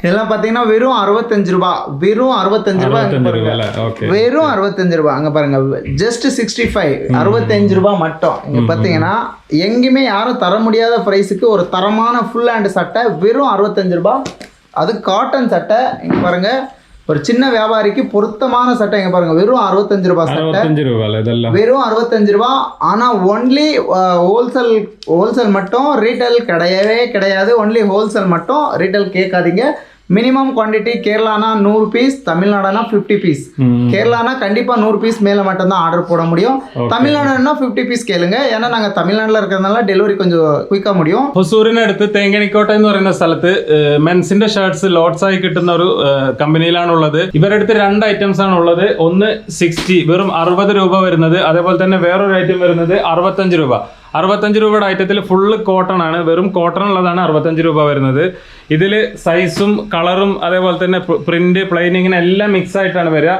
இதெல்லாம் பாத்தீங்கன்னா வெறும் 65 ரூபாய், வெறும் 65 ரூபாய், வெறும் 65 ரூபாய். அங்க பாருங்க, ஜஸ்ட் 65, 65 ரூபாய் மட்டும். இங்க பாத்தீங்கன்னா எங்கேயுமே யாரும் தர முடியாத பிரைஸுக்கு ஒரு தரமான ஃபுல் ஹேண்ட் சட்டை வெறும் 65 ரூபாய். அது காட்டன் சட்டை. இங்க பாருங்க, ஒரு சின்ன வியாபாரிக்கு பொருத்தமான சட்டை. இங்க பாருங்க, வெறும் 65 ரூபாய் சட்டை, வெறும் 65 ரூபாய். ஆனா ஒன்லி ஹோல்சேல் மட்டும், ரீட்டைல் கிடையவே கிடையாது. ஒன்லி ஹோல்சேல் மட்டும், ரீட்டைல் கேட்காதீங்க. மினிமம் குவான்டிட்டி கேரளானா 100 பீஸ், தமிழ்நாடுனா 50 பீஸ். கேரளானா கண்டிப்பா 100 பீஸ் மேல மட்டும் தான் ஆர்டர் போட முடியும். தமிழ்நாடுனா 50 பீஸ் കേളുங்க. ஏன்னா നാങ്ക തമിഴ്നാട്ടിൽ ഇരിക്കുന്നതിനാல ഡെലിവറി கொஞ்சம் ക്വിക്കാ முடியும். ഹൊസൂരിനടുത്ത് തേങ്കണിക്കോട്ട എന്ന് പറയുന്ന സ്ഥലത്ത് മെൻസിന്റെ ഷർട്ട്സ് ലോട്ട്സ് ആയി കിട്ടുന്ന ഒരു കമ്പനിയിലാണുള്ളത്. ഇവരുടെ അടുത്ത് 2 ഐറ്റംസ് ആണ് ഉള്ളത്. ഒന്ന് 60 വെറും 60 രൂപ വരുന്നത്, അതേപോലെ തന്നെ വേറൊരു ഐറ്റം വരുന്നത് 65 രൂപ. 65 രൂപയുടെ ഐറ്റത്തിൽ ഫുള്ള് കോട്ടൺ ആണ്, വെറും കോട്ടൺ ഉള്ളതാണ് 65 രൂപ വരുന്നത്. ഇതിൽ സൈസും കളറും അതേപോലെ തന്നെ പ്രിന്റ് പ്ലെയിൻ ഇങ്ങനെ എല്ലാം മിക്സ് ആയിട്ടാണ് വരിക.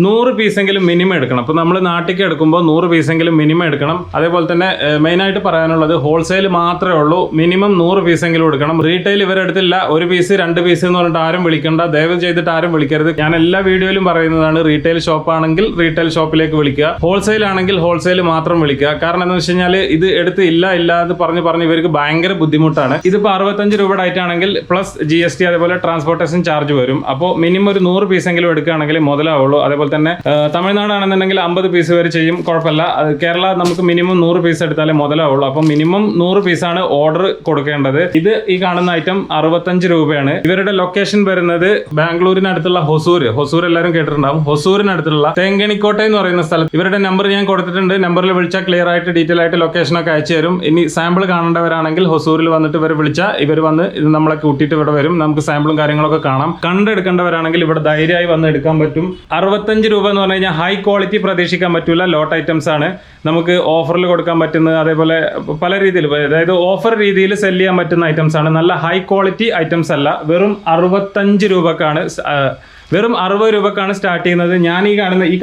100 പീസെങ്കിലും മിനിമം എടുക്കണം. അപ്പോൾ നമ്മൾ നാട്ടിലേക്ക് എടുക്കുമ്പോൾ 100 പീസെങ്കിലും മിനിമം എടുക്കണം. അതേപോലെ തന്നെ മെയിനായിട്ട് പറയാനുള്ളത് ഹോൾസെയിൽ മാത്രമേ ഉള്ളൂ. മിനിമം 100 പീസെങ്കിലും എടുക്കണം. റീറ്റെയിൽ ഇവരുടെ അടുത്തില്ല. 1 പീസ് 2 പീസ് എന്ന് പറഞ്ഞിട്ട് ആരും വിളിക്കണ്ട. ദയവ് ചെയ്തിട്ട് ആരും വിളിക്കരുത്. ഞാൻ എല്ലാ വീഡിയോയിലും പറയുന്നതാണ്, റീറ്റെയിൽ ഷോപ്പാണെങ്കിൽ റീറ്റെയിൽ ഷോപ്പിലേക്ക് വിളിക്കുക, ഹോൾസെയിൽ ആണെങ്കിൽ ഹോൾസെയിൽ മാത്രം വിളിക്കുക. കാരണം എന്ന് വെച്ച് കഴിഞ്ഞാൽ ഇത് എടുത്ത് ഇല്ല എന്ന് പറഞ്ഞ് ഇവർക്ക് ഭയങ്കര ബുദ്ധിമുട്ടാണ്. ഇതിപ്പോൾ 65 രൂപയുടെ ആയിട്ടാണെങ്കിൽ പ്ലസ് GST അതേപോലെ ട്രാൻസ്പോർട്ടേഷൻ ചാർജ് വരും. അപ്പോൾ മിനിമം ഒരു 100 പീസെങ്കിലും എടുക്കുകയാണെങ്കിൽ മുതലാവുള്ളൂ. അതേപോലെ തന്നെ തമിഴ്നാടാണെന്നുണ്ടെങ്കിൽ 50 പീസ് വരെ ചെയ്യും, കുഴപ്പമില്ല. കേരള നമുക്ക് മിനിമം 100 പീസ് എടുത്താലേ മുതലാവുള്ളൂ. അപ്പം മിനിമം 100 പീസാണ് ഓർഡർ കൊടുക്കേണ്ടത്. ഇത് ഈ കാണുന്ന ഐറ്റം 65 രൂപയാണ്. ഇവരുടെ ലൊക്കേഷൻ വരുന്നത് ബാംഗ്ലൂരിനടുത്തുള്ള ഹൊസൂർ എല്ലാവരും കേട്ടിട്ടുണ്ടാവും. ഹൊസൂരിനടുത്തുള്ള തേങ്കണിക്കോട്ട എന്ന് പറയുന്ന സ്ഥലത്ത്. ഇവരുടെ നമ്പർ ഞാൻ കൊടുത്തിട്ടുണ്ട്. നമ്പറിൽ വിളിച്ചാൽ ക്ലിയർ ആയിട്ട് ഡീറ്റെയിൽ ആയിട്ട് ലൊക്കേഷനൊക്കെ അയച്ചു തരും. ഇനി സാമ്പിൾ കാണേണ്ടവരാണെങ്കിൽ ഹൊസൂരിൽ വന്നിട്ട് ഇവർ വിളിച്ചാൽ ഇവർ വന്ന് ഇത് നമ്മളെ കൂട്ടിയിട്ട് ഇവിടെ വരും. നമുക്ക് സാമ്പിളും കാര്യങ്ങളൊക്കെ കാണാം. കണ്ടെടുക്കേണ്ടവരാണെങ്കിൽ ഇവിടെ ധൈര്യമായി വന്ന് എടുക്കാൻ പറ്റും. 65 രൂപ എന്ന് പറഞ്ഞു കഴിഞ്ഞാൽ ഹൈ ക്വാളിറ്റി പ്രതീക്ഷിക്കാൻ പറ്റൂല. ലോട്ട് ഐറ്റംസ് ആണ്. നമുക്ക് ഓഫറിൽ കൊടുക്കാൻ പറ്റുന്നത്, അതേപോലെ പല രീതിയിൽ, അതായത് ഓഫർ രീതിയിൽ സെല് ചെയ്യാൻ പറ്റുന്ന ഐറ്റംസ് ആണ്. നല്ല ഹൈ ക്വാളിറ്റി ഐറ്റംസ് അല്ല. വെറും 65 രൂപക്കാണ്, വെറും 60 രൂപക്കാണ് സ്റ്റാർട്ട് ചെയ്യുന്നത്. ഞാൻ ഈ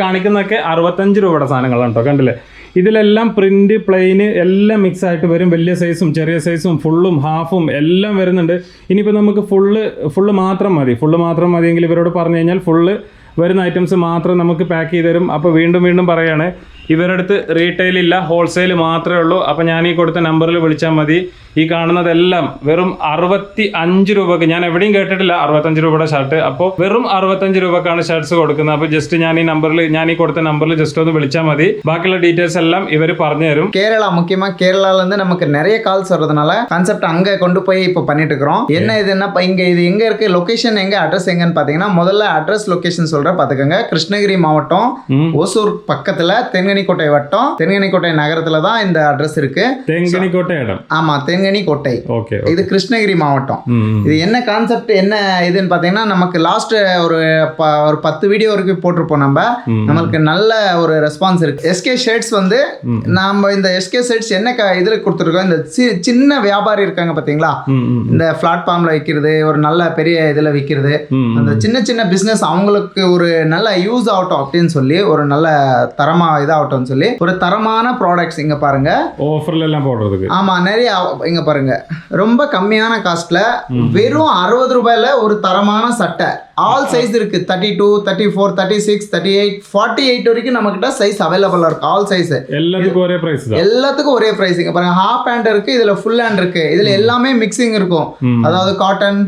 കാണിക്കുന്നതൊക്കെ 65 രൂപയുടെ സാധനങ്ങളാണ് കേട്ടോ. കണ്ടില്ലേ, ഇതിലെല്ലാം പ്രിന്റ് പ്ലെയിന് എല്ലാം മിക്സ് ആയിട്ട് വരും. വലിയ സൈസും ചെറിയ സൈസും ഫുള്ളും ഹാഫും എല്ലാം വരുന്നുണ്ട്. ഇനിയിപ്പോൾ നമുക്ക് ഫുള്ള് മാത്രം മതിയെങ്കിൽ ഇവരോട് പറഞ്ഞു കഴിഞ്ഞാൽ ഫുള്ള് വരുന്ന ഐറ്റംസ് മാത്രം നമുക്ക് പാക്ക് ചെയ്ത് തരും. അപ്പോൾ വീണ്ടും പറയാണ്, ഇവരുടെ അടുത്ത് റീറ്റെയിൽ ഇല്ല, ഹോൾസെയിൽ മാത്രമേ ഉള്ളൂ. അപ്പോൾ ഞാൻ ഈ കൊടുത്ത നമ്പറിൽ വിളിച്ചാൽ മതി. ഈ കാണുന്നതെല്ലാം വെറും 65 രൂപക്ക്. ഞാൻ എവിടെയും കേട്ടിട്ടില്ല 65 രൂപയുടെ ഷർട്ട്. അപ്പോൾ വെറും 65 രൂപക്കാണ് ഷർട്ട്സ് കൊടുക്കുന്നത്. അപ്പോൾ ജസ്റ്റ് ഞാൻ ഈ കൊടുത്ത നമ്പറിൽ ജസ്റ്റ് ഒന്ന് വിളിച്ചാൽ മതി. ബാക്കിയുള്ള ഡീറ്റെയിൽസ് എല്ലാം ഇവർ പറഞ്ഞു തരും. கேரளா, முக்கியமா கேரளால இருந்து நமக்கு நிறைய கால்ஸ் வரதுனால கான்செப்ட் அங்க கொண்டு போய் இப்போ பண்ணிட்டு இருக்கிறோம். என்ன இதுன்னா, இது எங்க இருக்கு, லொகேஷன் எங்க, அட்ரஸ் எங்கன்னு பாத்தீங்கன்னா, முதல்ல அட்ரஸ் லொகேஷன் சொல்றேன் பாத்துக்கோங்க. கிருஷ்ணகிரி மாவட்டம் ஓசூர் பக்கத்துல தென்கனிக்கோட்டை வட்டம், தென்கனிக்கோட்டை நகரத்துல தான் இந்த அட்ரஸ் இருக்கு. தென்கனிக்கோட்டை இடம். ஆமா, தென்கனிக்கோட்டை. இது கிருஷ்ணகிரி மாவட்டம். இது என்ன கான்செப்ட் என்ன இதுன்னு பாத்தீங்கன்னா, நமக்கு லாஸ்ட் ஒரு 10 வீடியோ வரைக்கும் போட்டிருப்போம். நம்மளுக்கு நல்ல ஒரு ரெஸ்பான்ஸ் இருக்கு. எஸ்கே ஷர்ட்ஸ் வந்து நாம இந்த எஸ்கே ஷர்ட்ஸ் என்ன இதுல கொடுத்துருக்கோம், இந்த சின்ன வியாபாரி இருக்காங்க பாத்தீங்களா, இந்த பிளாட்ஃபார்ம்ல விற்கிறது, ஒரு நல்ல பெரிய இதுல விற்கிறது, அந்த சின்ன பிசினஸ் அவங்களுக்கு ஒரு நல்ல யூஸ் ஆகட்டும் அப்படின்னு சொல்லி, ஒரு நல்ல தரமா இதாகட்டும் சொல்லி ஒரு தரமான ப்ராடக்ட்ஸ் இங்க பாருங்க. ஆஃபர்ல எல்லாம் போடுறதுக்கு. ஆமா, நிறைய இங்க பாருங்க, ரொம்ப கம்மியான காஸ்ட்ல வெறும் 60 ரூபாயில ஒரு தரமான சட்டை. ஆல் சைஸ் இருக்கு. 32, 34, 36, 38, 48 வரைக்கும் நம்ம கிட்ட சைஸ் அவைலபிளா இருக்கு. ஆல் சைஸ் எல்லாத்துக்கும் ஒரே பிரைஸ் தான். எல்லாத்துக்கும் ஒரே பிரைஸ். இங்க பாருங்க, ஹாஃப் ஹேண்ட் இருக்கு, இதுல ஃபுல் ஹேண்ட் இருக்கு. இதுல எல்லாமே மிக்சிங் இருக்கும். அதாவது காட்டன்,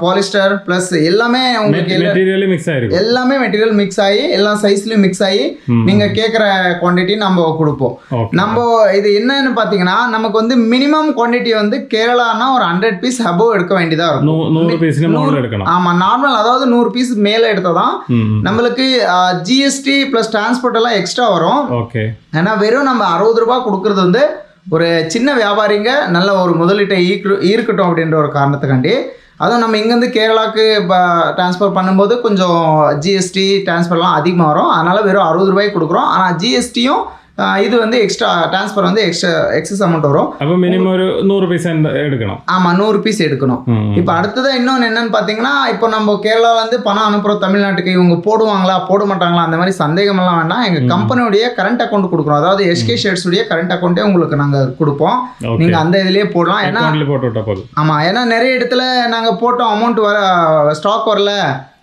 பாலிஸ்டர் பிளஸ் எல்லாமே உங்களுக்கு மெட்டீரியல் மிக்ஸ் ஆயிருக்கு. எல்லாமே மெட்டீரியல் மிக்ஸ் ஆகி எல்லா சைஸ்லயும் மிக்ஸ் ஆகி நீங்க கேக்குற குவாண்டிட்டி நம்ம கொடுப்போம். நம்ம இது என்னன்னு பாத்தீங்கன்னா, நமக்கு வந்து மினிமம் குவாண்டிட்டி வந்து கேரளானா ஒரு 100 பீஸ் அபோவ் எடுக்க வேண்டியதா இருக்கும். 100 பீஸ்ல மேல எடுக்கணும். ஆமா, நார்மல் அதாவது 100 பீஸ் மேல எடுத்தாதான் நம்மளுக்கு GST பிளஸ் டிரான்ஸ்போர்ட் எல்லாம் எக்ஸ்ட்ரா வரும். ஓகே. ஏன்னா வெறும் நம்ம 60 ரூபாய் கொடுக்கறது வந்து ஒரு சின்ன வியாபாரிங்க நல்ல ஒரு முதலீட்டை ஈர்க்கட்டும் அப்படின்ற ஒரு காரணத்துக்காண்டி. அதுவும் நம்ம இங்கேருந்து கேரளாவுக்கு டிரான்ஸ்ஃபர் பண்ணும்போது கொஞ்சம் GST டிரான்ஸ்ஃபர்லாம் அதிகமாக வரும். அதனால வெறும் 60 ரூபாய்க்கு கொடுக்குறோம். ஆனால் GSTயும் இது வந்து எக்ஸ்ட்ரா டிரான்ஸ்ஃபர் வந்து எக்ஸஸ் அமௌண்ட் வரும். அப்போ மினிமம் ஒரு 100 பீஸ் எடுக்கணும். ஆமாம், 100 பீஸ் எடுக்கணும். இப்போ அடுத்ததான் இன்னொன்று என்னன்னு பார்த்தீங்கன்னா, இப்போ நம்ம கேரளாவிலேருந்து பணம் அனுப்புகிறோம் தமிழ்நாட்டுக்கு, இவங்க போடுவாங்களா போட மாட்டாங்களா அந்த மாதிரி சந்தேகமெல்லாம் வேண்டாம். எங்கள் கம்பெனியுடைய கரண்ட் அக்கௌண்ட் கொடுக்குறோம், அதாவது எஸ்கே ஷேர்ஸ் உடைய கரண்ட் அக்கௌண்ட்டே உங்களுக்கு நாங்கள் கொடுப்போம். நீங்கள் அந்த இதுலேயே போடலாம். ஏன்னா போட்டு விட்டா போதும். ஆமாம், ஏன்னா நிறைய இடத்துல நாங்கள் போட்டோம் அமௌண்ட் ஸ்டாக் வரல,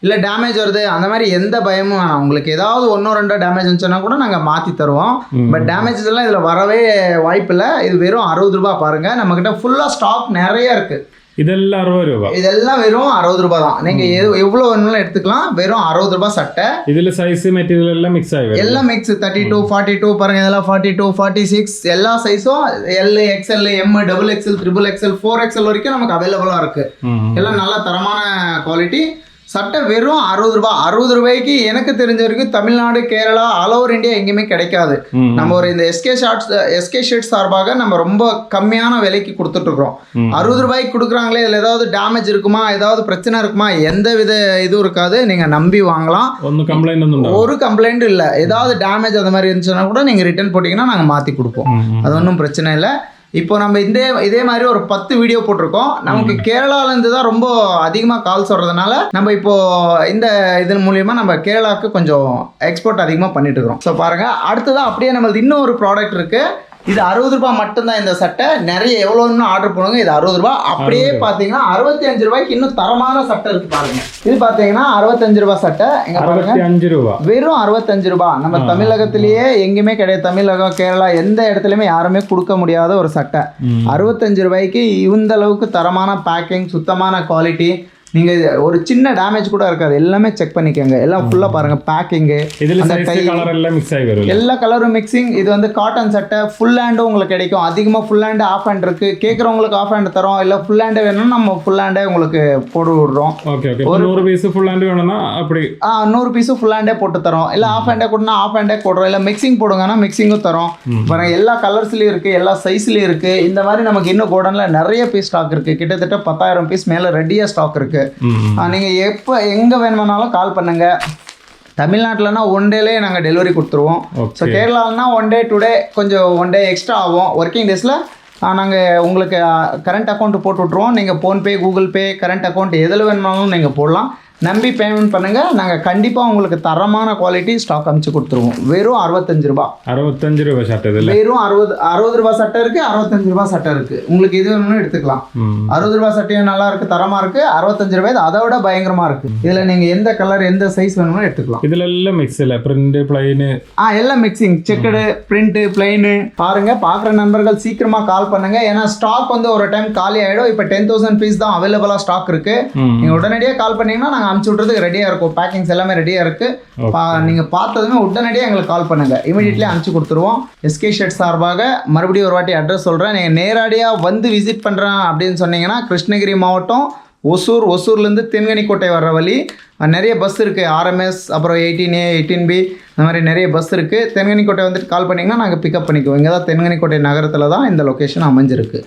இல்லை டேமேஜ் வருது, அந்த மாதிரி எந்த பயமும் வேணாம். உங்களுக்கு ஏதாவது 1-2 டேமேஜ் இருந்துச்சுன்னா கூட நாங்கள் மாற்றி தருவோம். பட் டேமேஜஸ் எல்லாம் இதில் வரவே வாய்ப்பு இல்லை. இது வெறும் 60 ரூபா. பாருங்கள், நம்மக்கிட்ட ஃபுல்லாக ஸ்டாக் நிறைய இருக்குது. இதெல்லாம் 60 ரூபா. இதெல்லாம் வெறும் 60 ரூபா தான். நீங்கள் எவ்வளோ வேணும்னு எடுத்துக்கலாம். வெறும் 60 ரூபா சட்டை. இதில் சைஸ் மெட்டீரியல் எல்லாம் மிக்ஸ் ஆகி எல்லாம் மிக்ஸ். 32, 42 பாருங்கள், இதெல்லாம் 42, 46 எல்லா சைஸும் L, XL, M, XXL, XXL, 4XL வரைக்கும் நமக்கு அவைலபிளாக இருக்குது. எல்லாம் நல்ல தரமான குவாலிட்டி சட்டை. வெறும் 60 ரூபா. 60 ரூபாய்க்கு எனக்கு தெரிஞ்ச வரைக்கும் Tamil Nadu, Kerala, all over India எங்கேயுமே கிடைக்காது. நம்ம ஒரு இந்த எஸ்கே ஷர்ட் சார்பாக நம்ம ரொம்ப கம்மியான விலைக்கு கொடுத்துட்ருக்குறோம். 60 ரூபாய்க்கு கொடுக்குறாங்களே, இதில் ஏதாவது டேமேஜ் இருக்குமா, ஏதாவது பிரச்சனை இருக்குமா, எந்த வித இதுவும் இருக்காது. நீங்கள் நம்பி வாங்கலாம். ஒரு கம்ப்ளைண்ட் இல்லை. ஏதாவது டேமேஜ் அந்த மாதிரி இருந்துச்சுன்னா கூட நீங்கள் ரிட்டர்ன் போட்டிங்கன்னா நாங்கள் மாற்றி கொடுப்போம். அது ஒன்றும் பிரச்சனை இல்லை. இப்போ நம்ம இதே மாதிரி ஒரு 10 வீடியோ போட்டிருக்கோம். நமக்கு கேரளாவிலேருந்து தான் ரொம்ப அதிகமாக கால்ஸ் வர்றதுனால நம்ம இப்போ இந்த இதன் மூலியமாக நம்ம கேரளாவுக்கு கொஞ்சம் எக்ஸ்போர்ட் அதிகமாக பண்ணிட்டு இருக்கிறோம். ஸோ பாருங்கள், அடுத்ததான் அப்படியே நம்மளுக்கு இன்னும் ஒரு ப்ராடக்ட் இருக்குது. இது 60 ரூபா மட்டும்தான். இந்த சட்டை நிறைய எவ்வளோன்னு ஆர்டர் பண்ணுங்க. இது 60 ரூபா. அப்படியே பார்த்தீங்கன்னா 65 ரூபாய்க்கு இன்னும் தரமான சட்டை இருக்கு பாருங்க. இது பார்த்தீங்கன்னா 65 ரூபா சட்டை. எங்க பாருங்க, 65 ரூபா. வெறும் 65 ரூபா. நம்ம தமிழகத்திலேயே எங்கேயுமே கிடையாது. தமிழகம், கேரளா எந்த இடத்துலையுமே யாருமே கொடுக்க முடியாத ஒரு சட்டை. 65 ரூபாய்க்கு இந்த அளவுக்கு தரமான பேக்கிங், சுத்தமான குவாலிட்டி. நீங்கள் ஒரு சின்ன டேமேஜ் கூட இருக்காது. எல்லாமே செக் பண்ணிக்கோங்க. எல்லாம் ஃபுல்லாக பாருங்கள் பேக்கிங்கு. எல்லா கலரும் மிக்சிங். இது வந்து காட்டன் சட்டை. ஃபுல் ஹேண்டும் உங்களுக்கு கிடைக்கும். அதிகமாக ஃபுல் ஹேண்டு, ஆஃப் ஹேண்ட் இருக்குது. கேட்குறவங்களுக்கு ஆஃப் ஹேண்ட் தரோம். இல்லை ஃபுல் ஹேண்டே வேணும்னா நம்ம ஃபுல் ஹேண்டே உங்களுக்கு போட்டு விடுறோம். ஒரு 100 பீஸ் ஃபுல் ஹேண்டு வேணும்னா அப்படி 100 பீஸும் ஃபுல் ஹேண்டே போட்டு தரோம். இல்லை ஆஃப் ஹேண்டே கொடுனா ஆஃப் ஹேண்டே போடுறோம். இல்லை மிக்சிங் போடுங்கன்னா மிக்சிங்கும் தரோம். பாருங்கள், எல்லா கலர்ஸ்லேயும் இருக்குது, எல்லா சைஸ்லேயும் இருக்குது. இந்த மாதிரி நமக்கு இன்னும் கோடனில் நிறைய பீஸ் ஸ்டாக் இருக்குது. கிட்டத்தட்ட 10,000 பீஸ் மேலே ரெடியாக ஸ்டாக் இருக்குது. நீங்கள் எப்போ எங்கே வேணுமானாலும் கால் பண்ணுங்க. தமிழ்நாட்டில்னா 1 டேலே நாங்கள் டெலிவரி கொடுத்துருவோம். ஸோ கேரளானா 1 டே 2 டே கொஞ்சம் 1 டே எக்ஸ்ட்ரா ஆகும். ஒர்க்கிங் டேஸில் நாங்கள் உங்களுக்கு கரண்ட் அக்கௌண்ட் போட்டு விட்ருவோம். நீங்கள் PhonePe, Google Pay, current account எதில் வேணுமானாலும் நீங்கள் போடலாம். நம்பி பேமெண்ட் பண்ணுங்கள். நாங்கள் கண்டிப்பாக உங்களுக்கு தரமான குவாலிட்டி ஸ்டாக் அனுப்பிச்சு கொடுத்துருவோம். வெறும் 65 ரூபா. 65 ரூபா சட்டை. வெறும் 60 ரூபா சட்டை இருக்குது, 65 ரூபா சட்டை இருக்குது. உங்களுக்கு எது வேணும்னு எடுத்துக்கலாம். 60 ரூபா சட்டையும் நல்லா இருக்குது, தரமாக இருக்குது. 65 ரூபாய் அதை விட பயங்கரமாக இருக்குது. இதில் நீங்கள் எந்த கலர், எந்த சைஸ் வேணும்னு எடுத்துக்கலாம். இதில் எல்லாம் மிக்ஸ் இல்லை, பிரிண்ட், பிளைனு. எல்லாம் மிக்சிங். Checked, print, plain. பாருங்கள், பார்க்குற நண்பர்கள் சீக்கிரமாக கால் பண்ணுங்கள். ஏன்னா ஸ்டாக் வந்து ஒரு டைம் காலி ஆகிடும். இப்போ 10,000 பீஸ் தான் அவைலபிளாக ஸ்டாக் இருக்குது. நீங்கள் உடனடியாக கால் பண்ணிங்கன்னா நாங்கள் அனுப்பிச்சு விட்றதுக்கு ரெடியாக இருக்கும். பேக்கிங்ஸ் எல்லாமே ரெடியாக இருக்குது. நீங்கள் பார்த்ததுமே உடனடியாக எங்களுக்கு கால் பண்ணுங்கள். இமீடியட்லி அனுப்பிச்சு கொடுத்துருவோம். எஸ்கே ஷர்ட் சார்பாக மறுபடியும் ஒரு வாட்டி அட்ரஸ் சொல்கிறேன். நீங்கள் நேரடியாக வந்து விசிட் பண்ணுறேன் அப்படின்னு சொன்னீங்கன்னா கிருஷ்ணகிரி மாவட்டம் ஒசூர்லேருந்து தென்கனிக்கோட்டை வர்ற வழி நிறைய பஸ் இருக்குது. RMS, அப்புறம் 18A, 18B, அந்த மாதிரி நிறைய பஸ் இருக்குது. தென்கனிக்கோட்டை வந்துட்டு கால் பண்ணிங்கன்னா நாங்கள் பிக்கப் பண்ணிக்குவோம். இங்கே தான் தென்கனிக்கோட்டை நகரத்தில் தான் இந்த லொக்கேஷன் அமைஞ்சிருக்கு.